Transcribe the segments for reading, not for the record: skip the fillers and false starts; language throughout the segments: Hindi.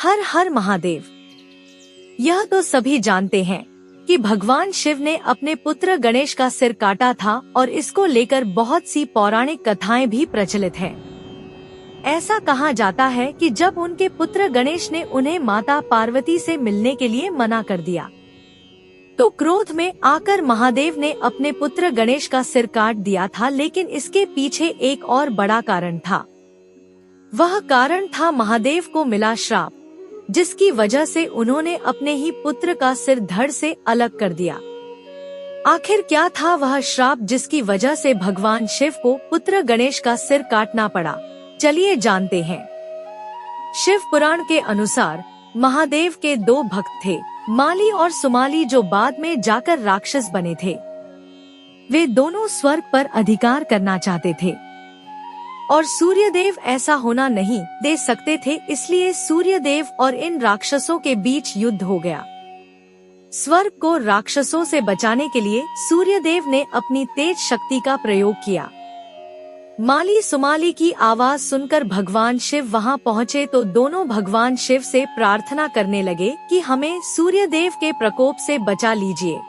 हर हर महादेव। यह तो सभी जानते हैं कि भगवान शिव ने अपने पुत्र गणेश का सिर काटा था और इसको लेकर बहुत सी पौराणिक कथाएं भी प्रचलित हैं। ऐसा कहा जाता है कि जब उनके पुत्र गणेश ने उन्हें माता पार्वती से मिलने के लिए मना कर दिया, तो क्रोध में आकर महादेव ने अपने पुत्र गणेश का सिर काट दिया था। लेकिन इसके पीछे एक और बड़ा कारण था। वह कारण था महादेव को मिला श्राप, जिसकी वजह से उन्होंने अपने ही पुत्र का सिर धड़ से अलग कर दिया। आखिर क्या था वह श्राप जिसकी वजह से भगवान शिव को पुत्र गणेश का सिर काटना पड़ा? चलिए जानते हैं। शिव पुराण के अनुसार महादेव के दो भक्त थे, माली और सुमाली, जो बाद में जाकर राक्षस बने थे। वे दोनों स्वर्ग पर अधिकार करना चाहते थे और सूर्यदेव ऐसा होना नहीं दे सकते थे, इसलिए सूर्यदेव और इन राक्षसों के बीच युद्ध हो गया। स्वर्ग को राक्षसों से बचाने के लिए सूर्यदेव ने अपनी तेज शक्ति का प्रयोग किया। माली सुमाली की आवाज सुनकर भगवान शिव वहां पहुंचे तो दोनों भगवान शिव से प्रार्थना करने लगे कि हमें सूर्यदेव के प्रकोप से बचा लीजिए।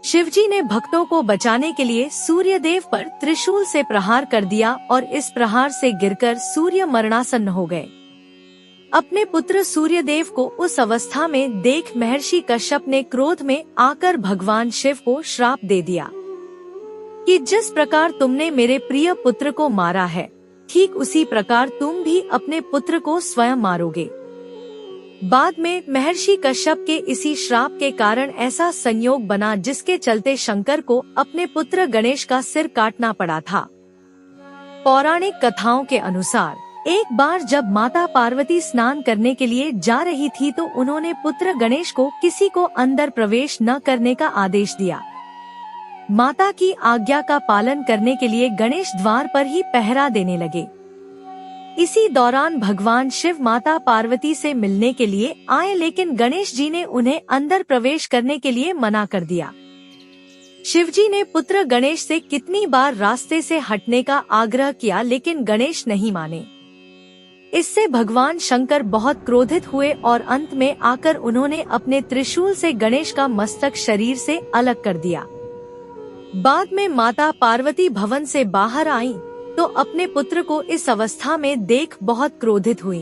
शिवजी ने भक्तों को बचाने के लिए सूर्यदेव पर त्रिशूल से प्रहार कर दिया और इस प्रहार से गिरकर सूर्य मरणासन्न हो गए। अपने पुत्र सूर्यदेव को उस अवस्था में देख महर्षि कश्यप ने क्रोध में आकर भगवान शिव को श्राप दे दिया कि जिस प्रकार तुमने मेरे प्रिय पुत्र को मारा है, ठीक उसी प्रकार तुम भी अपने पुत्र को स्वयं मारोगे। बाद में महर्षि कश्यप के इसी श्राप के कारण ऐसा संयोग बना जिसके चलते शंकर को अपने पुत्र गणेश का सिर काटना पड़ा था। पौराणिक कथाओं के अनुसार एक बार जब माता पार्वती स्नान करने के लिए जा रही थी तो उन्होंने पुत्र गणेश को किसी को अंदर प्रवेश न करने का आदेश दिया। माता की आज्ञा का पालन करने के लिए गणेश द्वार पर ही पहरा देने लगे। इसी दौरान भगवान शिव माता पार्वती से मिलने के लिए आए, लेकिन गणेश जी ने उन्हें अंदर प्रवेश करने के लिए मना कर दिया। शिवजी ने पुत्र गणेश से कितनी बार रास्ते से हटने का आग्रह किया, लेकिन गणेश नहीं माने। इससे भगवान शंकर बहुत क्रोधित हुए और अंत में आकर उन्होंने अपने त्रिशूल से गणेश का मस्तक शरीर से अलग कर दिया। बाद में माता पार्वती भवन से बाहर आईं तो अपने पुत्र को इस अवस्था में देख बहुत क्रोधित हुई।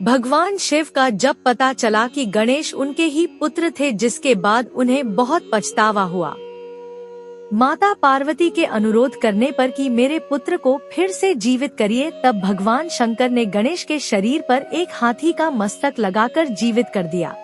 भगवान शिव का जब पता चला कि गणेश उनके ही पुत्र थे, जिसके बाद उन्हें बहुत पछतावा हुआ। माता पार्वती के अनुरोध करने पर कि मेरे पुत्र को फिर से जीवित करिए, तब भगवान शंकर ने गणेश के शरीर पर एक हाथी का मस्तक लगाकर जीवित कर दिया।